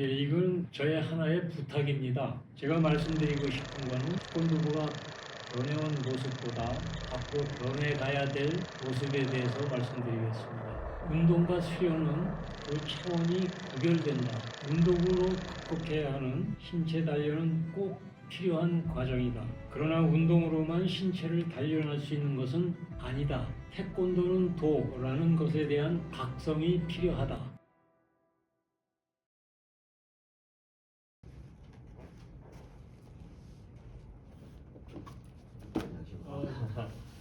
예, 이건 저의 하나의 부탁입니다. 제가 말씀드리고 싶은 거는 태권도부가 변해온 모습보다 앞으로 변해가야 될 모습에 대해서 말씀드리겠습니다. 운동과 수련은 그 차원이 구별된다. 운동으로 극복해야 하는 신체 단련은 꼭 필요한 과정이다. 그러나 운동으로만 신체를 단련할 수 있는 것은 아니다. 태권도는 도라는 것에 대한 각성이 필요하다.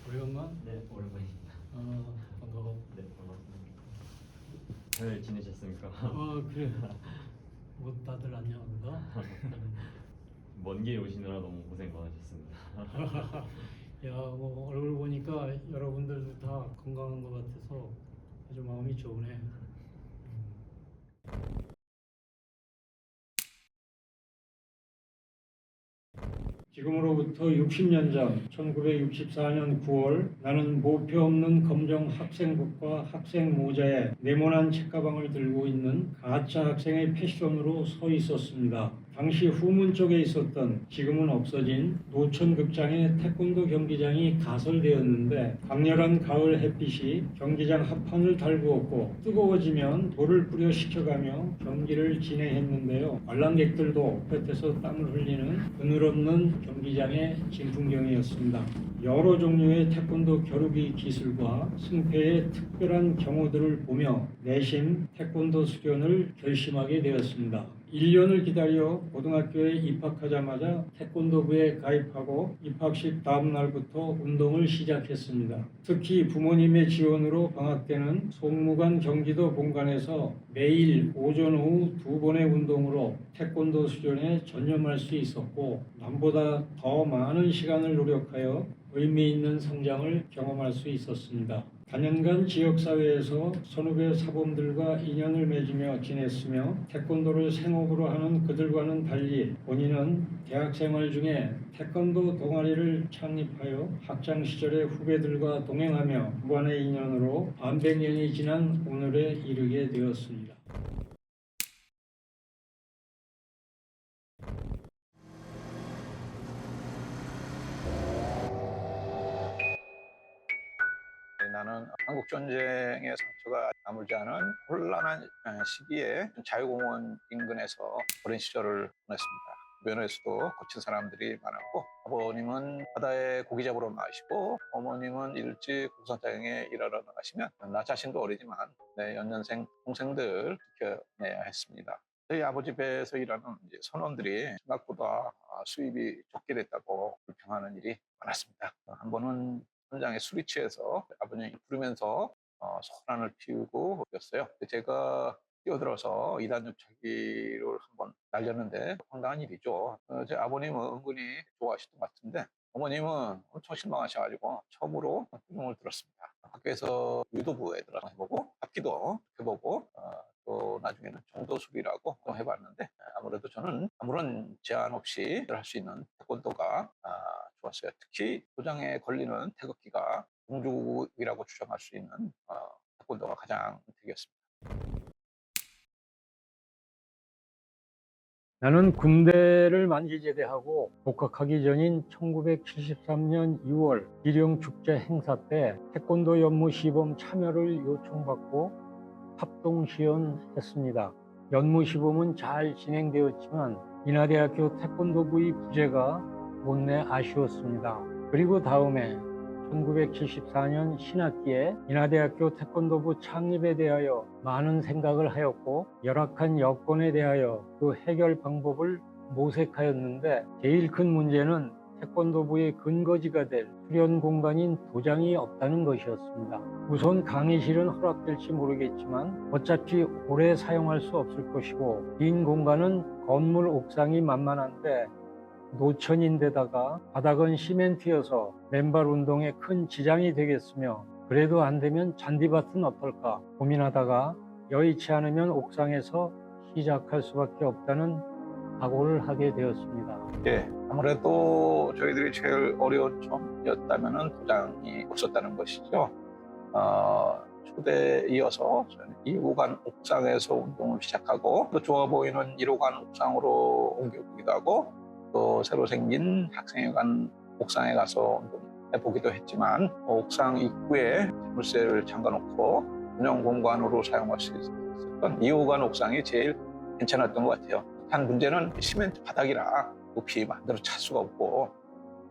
오래간만? 네, 오랜만입니다. 반가워. 네, 반갑습니다. 잘 지내셨습니까? 그래. 뭐 다들 안녕한가? 먼 길 오시느라 너무 고생 많으셨습니다. 야, 뭐 얼굴 보니까 여러분들도 다 건강한 것 같아서 아주 마음이 좋으네. 지금으로부터 60년 전 1964년 9월 나는 모표 없는 검정 학생복과 학생 모자에 네모난 책가방을 들고 있는 가짜 학생의 패션으로 서 있었습니다. 당시 후문 쪽에 있었던 지금은 없어진 노천극장의 태권도 경기장이 가설되었는데 강렬한 가을 햇빛이 경기장 합판을 달구었고 뜨거워지면 돌을 뿌려 식혀가며 경기를 진행했는데요. 관람객들도 볕에서 땀을 흘리는 그늘 없는 경기장의 진풍경이었습니다. 여러 종류의 태권도 겨루기 기술과 승패의 특별한 경우들을 보며 내심 태권도 수련을 결심하게 되었습니다. 1년을 기다려 고등학교에 입학하자마자 태권도부에 가입하고 입학식 다음 날부터 운동을 시작했습니다. 특히 부모님의 지원으로 방학 때는 송무관 경기도 본관에서 매일 오전 오후 2번의 운동으로 태권도 수련에 전념할 수 있었고 남보다 더 많은 시간을 노력하여 의미 있는 성장을 경험할 수 있었습니다. 단연간 지역사회에서 선후배 사범들과 인연을 맺으며 지냈으며 태권도를 생업으로 하는 그들과는 달리 본인은 대학생활 중에 태권도 동아리를 창립하여 학창시절의 후배들과 동행하며 무한의 인연으로 반백년이 지난 오늘에 이르게 되었습니다. 나는 한국전쟁의 상처가 아물지 않은 혼란한 시기에 자유공원 인근에서 오랜 시절을 보냈습니다. 주변에서도 거친 사람들이 많았고 아버님은 바다에 고기 잡으러 나가시고 어머님은 일찍 공사장에 일하러 나가시면 나 자신도 어리지만 내 연년생 동생들 지켜내야 했습니다. 저희 아버지 배에서 일하는 선원들이 생각보다 수입이 적게 됐다고 불평하는 일이 많았습니다. 한 번은 현장에 술이 취해서 아버님이 부르면서 소란을 피우고 그랬어요. 제가 뛰어들어서 2단 유착기를 한번 날렸는데 황당한 일이죠. 제 아버님은 은근히 좋아하시던 것 같은데 어머님은 엄청 실망하셔가지고 처음으로 흉을 들었습니다. 학교에서 유도부에 들어가 해보고 합기도 해보고 또 나중에는 정도술이라고 해봤는데 아무래도 저는 아무런 제한 없이 할 수 있는 태권도가 좋았어요. 특히 도장에 걸리는 태극기가 공주국이라고 주장할 수 있는 태권도가 가장 되겠습니다. 나는 군대를 만기 제대하고 복학하기 전인 1973년 2월 기령축제 행사 때 태권도 연무 시범 참여를 요청받고 합동시연했습니다. 연무 시범은 잘 진행되었지만 인하대학교 태권도부의 부재가 못내 아쉬웠습니다. 그리고 다음해 1974년 신학기에 인하대학교 태권도부 창립에 대하여 많은 생각을 하였고 열악한 여건에 대하여 그 해결 방법을 모색하였는데 제일 큰 문제는 태권도부의 근거지가 될 수련 공간인 도장이 없다는 것이었습니다. 우선 강의실은 허락될지 모르겠지만 어차피 오래 사용할 수 없을 것이고 빈 공간은 건물 옥상이 만만한데 노천인데다가 바닥은 시멘트여서 맨발 운동에 큰 지장이 되겠으며 그래도 안 되면 잔디밭은 어떨까 고민하다가 여의치 않으면 옥상에서 시작할 수밖에 없다는 각오를 하게 되었습니다. 예, 아무래도 저희들이 제일 어려운 점이었다면 도장이 없었다는 것이죠. 후대에 이어서 저는 2호관 옥상에서 운동을 시작하고 또 좋아 보이는 1호관 옥상으로 옮겨보기도 하고 또 새로 생긴 학생회관 옥상에 가서 운동해보기도 했지만 옥상 입구에 자물쇠를 잠가놓고 운영 공간으로 사용할 수 있었던 2호관 옥상이 제일 괜찮았던 것 같아요. 단 문제는 시멘트 바닥이라 높이 마음대로 찰 수가 없고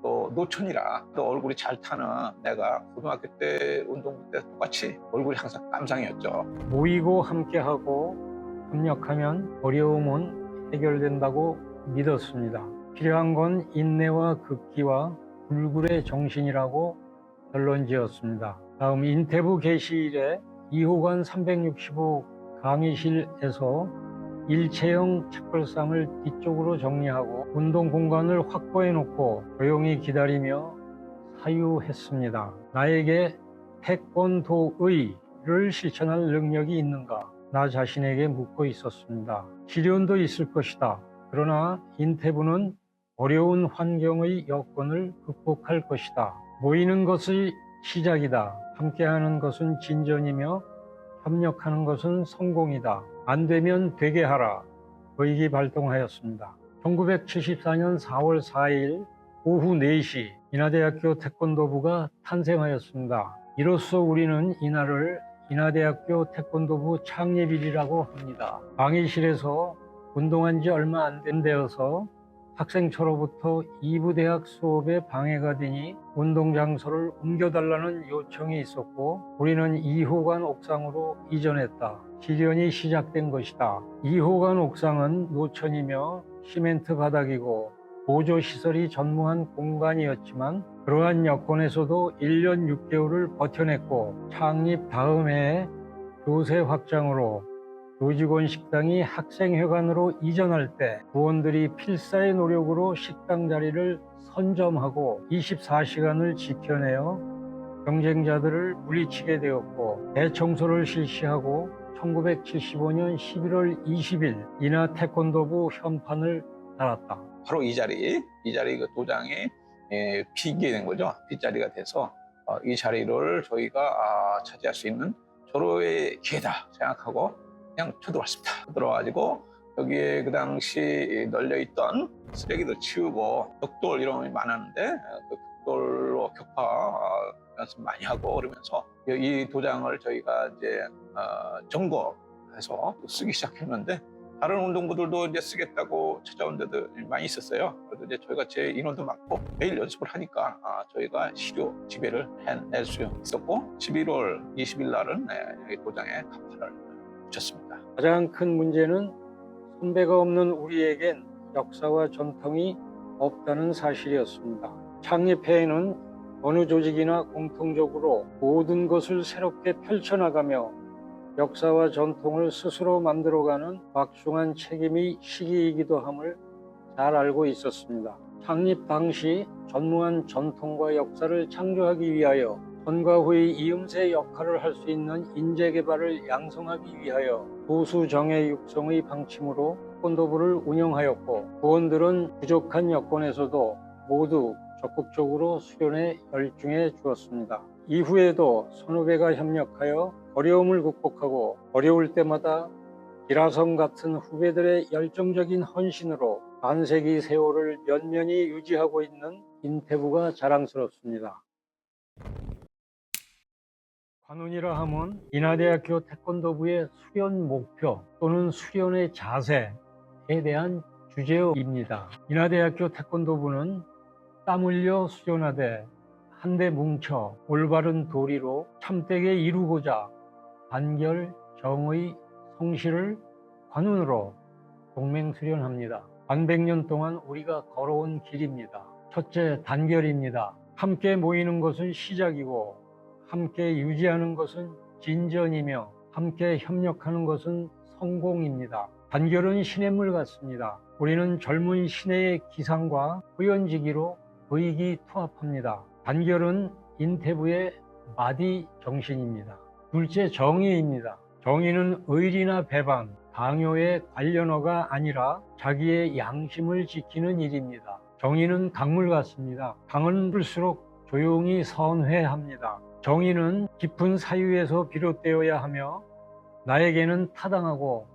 또 노천이라 또 얼굴이 잘 타는 내가 고등학교 때 운동부 때 똑같이 얼굴이 항상 깜상이었죠. 모이고 함께하고 협력하면 어려움은 해결된다고 믿었습니다. 필요한 건 인내와 극기와 불굴의 정신이라고 결론 지었습니다. 다음 인태부 개시일에 2호관 365 강의실에서 일체형 책걸상을 뒤쪽으로 정리하고 운동 공간을 확보해 놓고 조용히 기다리며 사유했습니다. 나에게 태권도의를 실천할 능력이 있는가? 나 자신에게 묻고 있었습니다. 시련도 있을 것이다. 그러나 인태부는 어려운 환경의 여건을 극복할 것이다. 모이는 것이 시작이다. 함께하는 것은 진전이며 협력하는 것은 성공이다. 안 되면 되게 하라. 의기 발동하였습니다. 1974년 4월 4일 오후 4시 인하대학교 태권도부가 탄생하였습니다. 이로써 우리는 이날을 인하대학교 태권도부 창립일이라고 합니다. 강의실에서 운동한 지 얼마 안 된 데여서 학생초로부터 2부 대학 수업에 방해가 되니 운동 장소를 옮겨달라는 요청이 있었고 우리는 2호관 옥상으로 이전했다. 시련이 시작된 것이다. 2호관 옥상은 노천이며 시멘트 바닥이고 보조시설이 전무한 공간이었지만 그러한 여건에서도 1년 6개월을 버텨냈고 창립 다음 해에 교세 확장으로 교직원 식당이 학생회관으로 이전할 때 부원들이 필사의 노력으로 식당 자리를 선점하고 24시간을 지켜내어 경쟁자들을 물리치게 되었고 대청소를 실시하고 1975년 11월 20일 인하 태권도부 현판을 달았다. 바로 이 자리 그 도장이 비게 된 거죠. 빗자리가 돼서 이 자리를 저희가 차지할 수 있는 절호의 기회다 생각하고 그냥 쳐들어왔습니다. 들어와가지고 여기에 그 당시 널려있던 쓰레기들 치우고 벽돌 이런 게 많았는데 그 벽돌로 격파 연습 많이 하고 그러면서 이 도장을 저희가 이제 점거해서 쓰기 시작했는데 다른 운동부들도 이제 쓰겠다고 찾아온 데도 많이 있었어요. 그래도 이제 저희가 제 인원도 많고 매일 연습을 하니까 저희가 실효 지배를 해낼 수 있었고 11월 20일 날은 이 도장에 간판을 붙였습니다. 가장 큰 문제는 선배가 없는 우리에겐 역사와 전통이 없다는 사실이었습니다. 창립회에는 어느 조직이나 공통적으로 모든 것을 새롭게 펼쳐나가며 역사와 전통을 스스로 만들어가는 막중한 책임이 시기이기도 함을 잘 알고 있었습니다. 창립 당시 전무한 전통과 역사를 창조하기 위하여 전과 후의 이음새 역할을 할 수 있는 인재 개발을 양성하기 위하여 보수 정예 육성의 방침으로 태권도부를 운영하였고 부원들은 부족한 여건에서도 모두 적극적으로 수련에 열중해 주었습니다. 이후에도 선후배가 협력하여 어려움을 극복하고 어려울 때마다 기라성 같은 후배들의 열정적인 헌신으로 반세기 세월을 면면히 유지하고 있는 인태부가 자랑스럽습니다. 관운이라 하면 인하대학교 태권도부의 수련 목표 또는 수련의 자세에 대한 주제입니다. 인하대학교 태권도부는 땀 흘려 수련하되 한데 뭉쳐 올바른 도리로 참되게 이루고자 단결, 정의, 성실을 관운으로 동맹수련합니다. 반백년 동안 우리가 걸어온 길입니다. 첫째, 단결입니다. 함께 모이는 것은 시작이고 함께 유지하는 것은 진전이며 함께 협력하는 것은 성공입니다. 단결은 신의 물 같습니다. 우리는 젊은 신의 기상과 후연지기로 의기투합합니다. 단결은 인태부의 마디 정신입니다. 둘째, 정의입니다. 정의는 의리나 배반, 강요의 관련어가 아니라 자기의 양심을 지키는 일입니다. 정의는 강물 같습니다. 강은 풀수록 조용히 선회합니다. 정의는 깊은 사유에서 비롯되어야 하며 나에게는 타당하고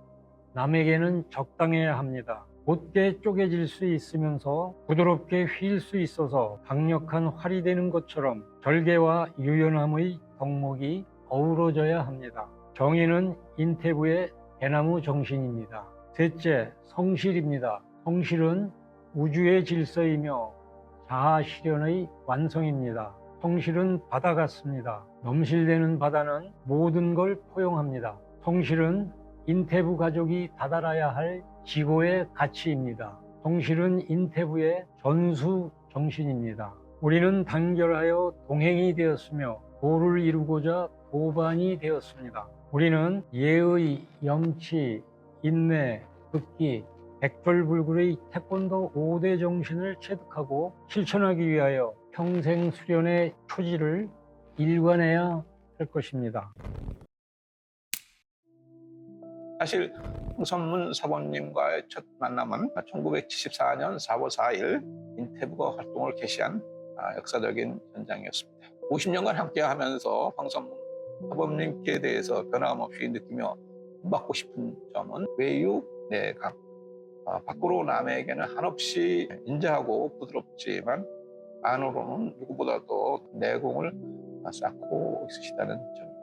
남에게는 적당해야 합니다. 곧게 쪼개질 수 있으면서 부드럽게 휠 수 있어서 강력한 활이 되는 것처럼 절개와 유연함의 덕목이 어우러져야 합니다. 정의는 인태부의 대나무 정신입니다. 셋째, 성실입니다. 성실은 우주의 질서이며 자아 실현의 완성입니다. 성실은 바다 같습니다. 넘실대는 바다는 모든 걸 포용합니다. 성실은 인태부 가족이 다달아야 할 지고의 가치입니다. 성실은 인태부의 전수 정신입니다. 우리는 단결하여 동행이 되었으며 도를 이루고자 도반이 되었습니다. 우리는 예의, 염치, 인내, 극기, 백돌불굴의 태권도 5대 정신을 체득하고 실천하기 위하여 평생 수련의 초지를 일관해야 할 것입니다. 사실 황선문 사범님과의 첫 만남은 1974년 4월 4일 인태부가 활동을 개시한 역사적인 현장이었습니다. 50년간 함께하면서 황선문 사범님께 대해서 변함없이 느끼며 받고 싶은 점은 외유, 내강, 밖으로 남에게는 한없이 인자하고 부드럽지만 안으로는 누구보다도 내공을 쌓고 있으시다는 점입니다.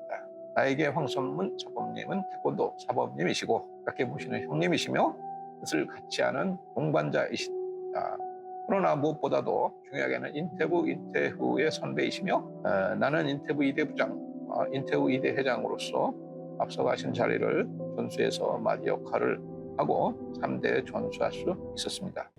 나에게 황선문 사범님은 태권도 사범님이시고 가깝게 보시는 형님이시며 뜻을 같이 하는 동반자이시다. 그러나 무엇보다도 중요하게는 인태부, 인태후의 선배이시며 나는 인태부 2대 부장, 인태후 2대 회장으로서 앞서가신 자리를 전수해서 맞이 역할을 하고 3대에 전수할 수 있었습니다.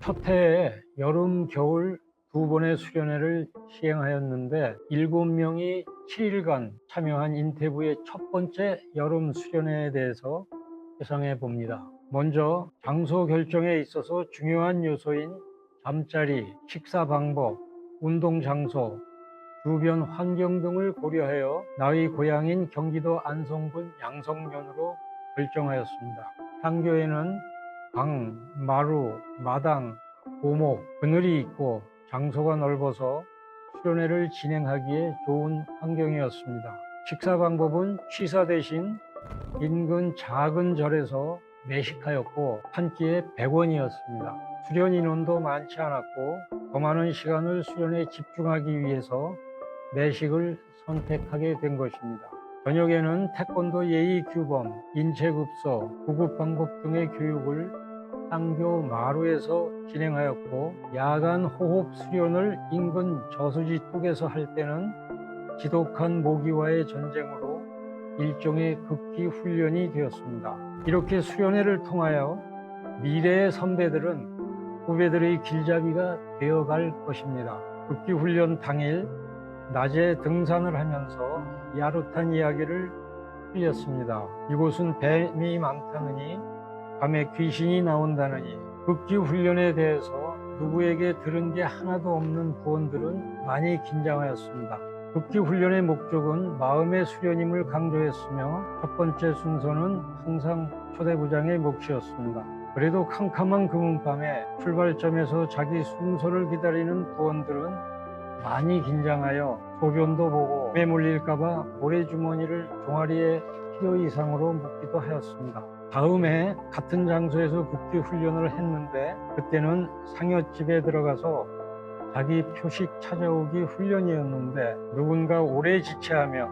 첫 해에 여름, 겨울 두 번의 수련회를 시행하였는데 7명이 7일간 참여한 인태부의 첫 번째 여름 수련회에 대해서 회상해 봅니다. 먼저 장소 결정에 있어서 중요한 요소인 잠자리, 식사 방법, 운동 장소, 주변 환경 등을 고려하여 나의 고향인 경기도 안성군 양성면으로 결정하였습니다. 향교에는 강, 마루, 마당, 고목, 그늘이 있고 장소가 넓어서 수련회를 진행하기에 좋은 환경이었습니다. 식사 방법은 취사 대신 인근 작은 절에서 매식하였고 한 끼에 100원이었습니다. 수련 인원도 많지 않았고 더 많은 시간을 수련에 집중하기 위해서 매식을 선택하게 된 것입니다. 저녁에는 태권도 예의 규범, 인체급서, 구급 방법 등의 교육을 상교 마루에서 진행하였고 야간 호흡 수련을 인근 저수지 뚝에서 할 때는 지독한 모기와의 전쟁으로 일종의 극기 훈련이 되었습니다. 이렇게 수련회를 통하여 미래의 선배들은 후배들의 길잡이가 되어갈 것입니다. 극기 훈련 당일 낮에 등산을 하면서 야릇한 이야기를 흘렸습니다. 이곳은 뱀이 많다느니 밤에 귀신이 나온다느니 극기 훈련에 대해서 누구에게 들은 게 하나도 없는 부원들은 많이 긴장하였습니다. 극기 훈련의 목적은 마음의 수련임을 강조했으며 첫 번째 순서는 항상 초대부장의 몫이었습니다. 그래도 캄캄한 금은밤에 출발점에서 자기 순서를 기다리는 부원들은 많이 긴장하여 소변도 보고 매 몰릴까봐 모래주머니를 종아리에 필요 이상으로 묶기도 하였습니다. 다음에 같은 장소에서 극기 훈련을 했는데 그때는 상여집에 들어가서 자기 표식 찾아오기 훈련이었는데 누군가 오래 지체하며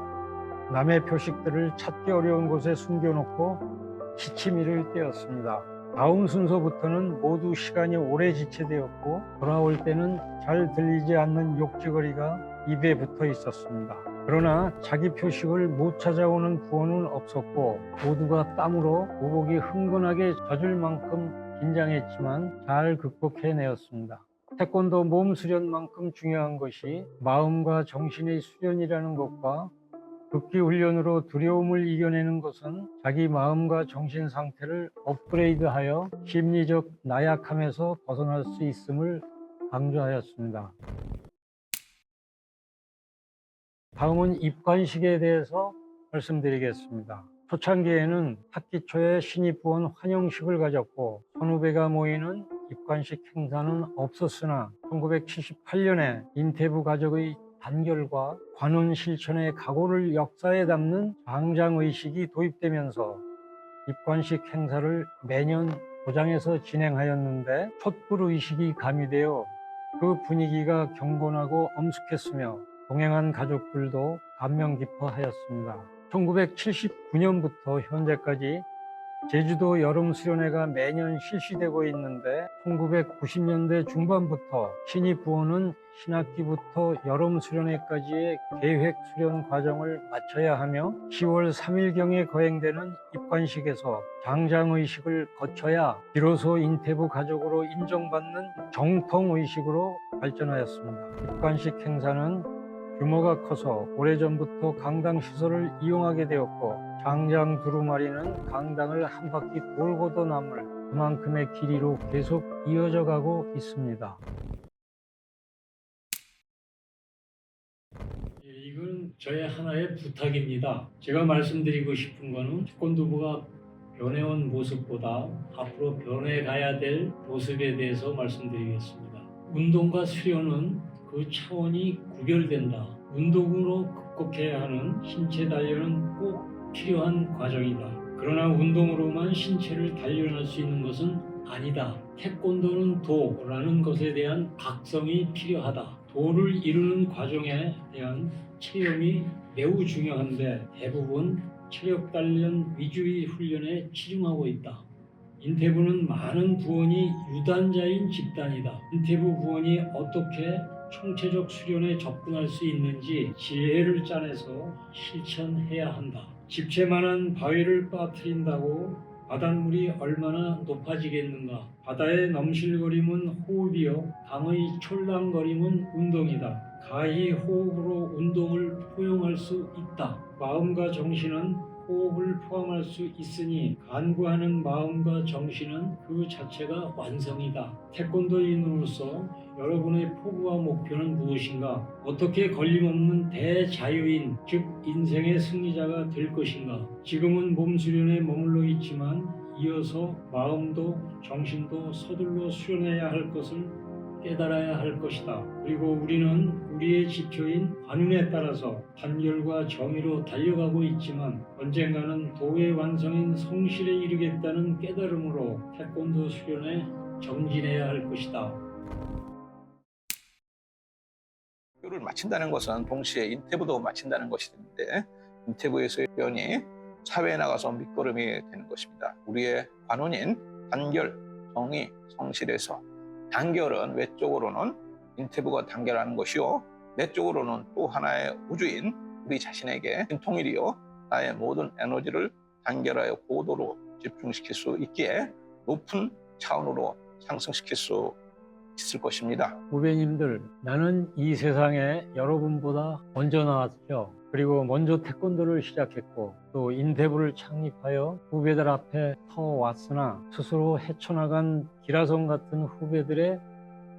남의 표식들을 찾기 어려운 곳에 숨겨놓고 시치미를 떼었습니다. 다음 순서부터는 모두 시간이 오래 지체되었고 돌아올 때는 잘 들리지 않는 욕지거리가 입에 붙어 있었습니다. 그러나 자기 표식을 못 찾아오는 부원은 없었고 모두가 땀으로 오복이 흥건하게 젖을 만큼 긴장했지만 잘 극복해내었습니다. 태권도 몸 수련만큼 중요한 것이 마음과 정신의 수련이라는 것과 극기 훈련으로 두려움을 이겨내는 것은 자기 마음과 정신 상태를 업그레이드하여 심리적 나약함에서 벗어날 수 있음을 강조하였습니다. 다음은 입관식에 대해서 말씀드리겠습니다. 초창기에는 학기 초에 신입부원 환영식을 가졌고 선후배가 모이는 입관식 행사는 없었으나 1978년에 인태부 가족의 단결과 관훈 실천의 각오를 역사에 담는 장장의식이 도입되면서 입관식 행사를 매년 도장에서 진행하였는데 촛불의식이 가미되어 그 분위기가 경건하고 엄숙했으며 동행한 가족들도 감명 깊어하였습니다. 1979년부터 현재까지 제주도 여름수련회가 매년 실시되고 있는데 1990년대 중반부터 신입부원은 신학기부터 여름수련회까지의 계획수련 과정을 마쳐야 하며 10월 3일경에 거행되는 입관식에서 장장의식을 거쳐야 비로소 인태부 가족으로 인정받는 정통의식으로 발전하였습니다. 입관식 행사는 규모가 커서 오래전부터 강당 시설을 이용하게 되었고 장장 두루마리는 강당을 한 바퀴 돌고도 남을 그만큼의 길이로 계속 이어져 가고 있습니다. 이건 저의 하나의 부탁입니다. 제가 말씀드리고 싶은 거는 태권도부가 변해온 모습보다 앞으로 변해가야 될 모습에 대해서 말씀드리겠습니다. 운동과 수련은 그 차원이 구별된다. 운동으로 극복해야 하는 신체 단련은 꼭 필요한 과정이다. 그러나 운동으로만 신체를 단련할 수 있는 것은 아니다. 태권도는 도라는 것에 대한 각성이 필요하다. 도를 이루는 과정에 대한 체험이 매우 중요한데 대부분 체력 단련 위주의 훈련에 치중하고 있다. 인태부는 많은 부원이 유단자인 집단이다. 인태부 부원이 어떻게 총체적 수련에 접근할 수 있는지 지혜를 짜내서 실천해야 한다. 집채만한 바위를 빠뜨린다고 바닷물이 얼마나 높아지겠는가. 바다의 넘실거림은 호흡이요 강의 촐랑거림은 운동이다. 가히 호흡으로 운동을 포용할 수 있다. 마음과 정신은 호흡을 포함할 수 있으니 간구하는 마음과 정신은 그 자체가 완성이다. 태권도인으로서 여러분의 포부와 목표는 무엇인가? 어떻게 걸림없는 대자유인, 즉 인생의 승리자가 될 것인가? 지금은 몸 수련에 머물러 있지만 이어서 마음도 정신도 서둘러 수련해야 할 것을 깨달아야 할 것이다. 그리고 우리는 우리의 지표인 관운에 따라서 단결과 정의로 달려가고 있지만 언젠가는 도의 완성인 성실에 이르겠다는 깨달음으로 태권도 수련에 정진해야 할 것이다. 학교를 마친다는 것은 동시에 인태부도 마친다는 것인데 인태부에서의 수련이 사회에 나가서 밑거름이 되는 것입니다. 우리의 관운인 단결, 정의, 성실에서 단결은 외적으로는 인태부가 단결하는 것이요 내적으로는 또 하나의 우주인 우리 자신에게 통일이요 나의 모든 에너지를 단결하여 고도로 집중시킬 수 있기에 높은 차원으로 상승시킬 수 있을 것입니다. 후배님들, 나는 이 세상에 여러분보다 먼저 나왔죠. 그리고 먼저 태권도를 시작했고 또 인태부를 창립하여 후배들 앞에 서 왔으나 스스로 헤쳐나간 기라성 같은 후배들의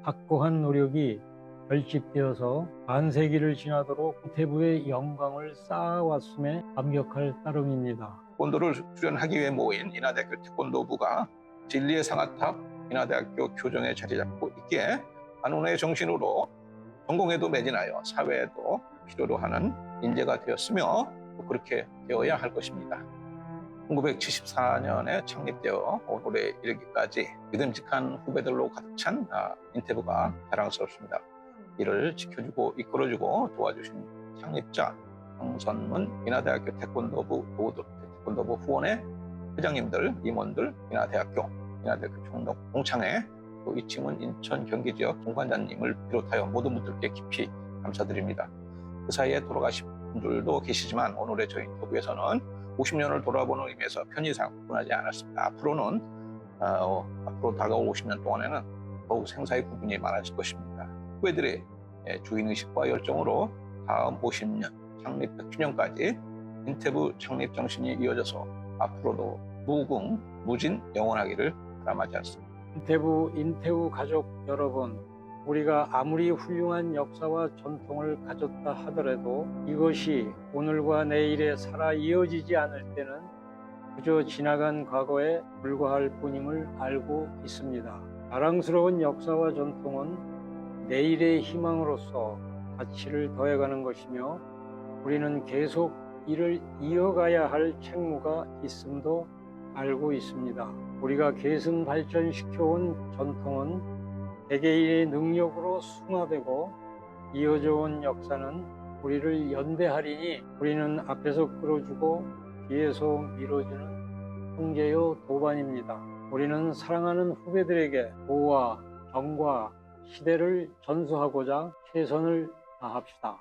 확고한 노력이 결집되어서 반세기를 지나도록 인태부의 영광을 쌓아왔음에 감격할 따름입니다. 태권도를 수련하기 위해 모인 인하대학교 태권도부가 진리의 상아탑 인하대학교 교정에 자리 잡고 있기에 관운의 정신으로 전공에도 매진하여 사회에도 필요로 하는 인재가 되었으며 또 그렇게 되어야 할 것입니다. 1974년에 창립되어 오늘에 이르기까지 믿음직한 후배들로 가득 찬 인태부가 자랑스럽습니다. 이를 지켜주고 이끌어주고 도와주신 창립자 정선문 인하대학교 태권도부 태권도부 후원회 회장님들, 임원들, 인하대학교 총독 공창회 또 이침은 인천 경기 지역 동관장님을 비롯하여 모든 분들께 깊이 감사드립니다. 그 사이에 돌아가신 분들도 계시지만 오늘의 저희 인터뷰에서는 50년을 돌아보는 의미에서 편의상 구분하지 않았습니다. 앞으로 다가올 50년 동안에는 더욱 생사의 구분이 많아질 것입니다. 후배들의 주인의식과 열정으로 다음 50년, 창립 100주년까지 인태부 창립 정신이 이어져서 앞으로도 무궁무진 영원하기를 바람하지 않습니다. 인태부 가족 여러분, 우리가 아무리 훌륭한 역사와 전통을 가졌다 하더라도 이것이 오늘과 내일에 살아 이어지지 않을 때는 그저 지나간 과거에 불과할 뿐임을 알고 있습니다. 자랑스러운 역사와 전통은 내일의 희망으로서 가치를 더해가는 것이며 우리는 계속 이를 이어가야 할 책무가 있음도 알고 있습니다. 우리가 계승 발전시켜온 전통은 개개인의 능력으로 숭화되고 이어져 온 역사는 우리를 연대하리니 우리는 앞에서 끌어주고 뒤에서 밀어주는 형제요 도반입니다. 우리는 사랑하는 후배들에게 도와 정과 시대를 전수하고자 최선을 다합시다.